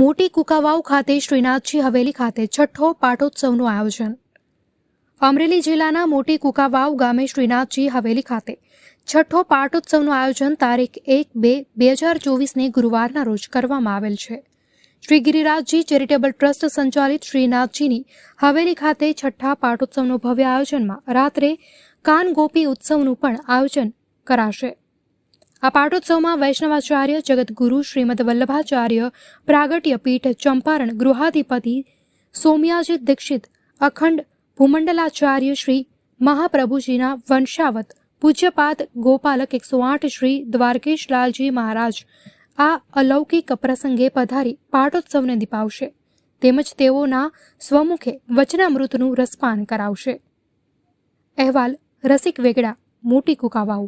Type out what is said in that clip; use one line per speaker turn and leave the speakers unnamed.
મોટી કુકાવાવ ખાતે શ્રીનાથજી હવેલી ખાતે છઠ્ઠો પાટોત્સવનું આયોજન। અમરેલી જિલ્લાના મોટી કુકાવાવ ગામે શ્રીનાથજી હવેલી ખાતે છઠ્ઠો પાટોત્સવનું આયોજન તારીખ 1-2-2024ને ગુરુવારના રોજ કરવામાં આવેલ છે। શ્રી ગિરિરાજજી ચેરિટેબલ ટ્રસ્ટ સંચાલિત શ્રીનાથજીની હવેલી ખાતે છઠ્ઠા પાટોત્સવનું ભવ્ય આયોજનમાં રાત્રે કાન ગોપી ઉત્સવનું પણ આયોજન કરાશે। આ પાટોત્સવમાં વૈષ્ણવાચાર્ય જગતગુરુ શ્રીમદ વલ્લભાચાર્ય પ્રાગટ્ય પીઠ ચંપારણ ગૃહાધિપતિ સોમયાજી દીક્ષિત અખંડ ભૂમંડલાચાર્ય શ્રી મહાપ્રભુજીના વંશાવત પૂજ્યપાદ ગોપાલક 108 શ્રી દ્વારકેશલાલજી મહારાજ આ અલૌકિક પ્રસંગે પધારી પાટોત્સવને દીપાવશે તેમજ તેઓના સ્વમુખે વચનામૃતનું રસપાન કરાવશે। અહેવાલ રસિક વેગડા, મોટી કુકાવાવ।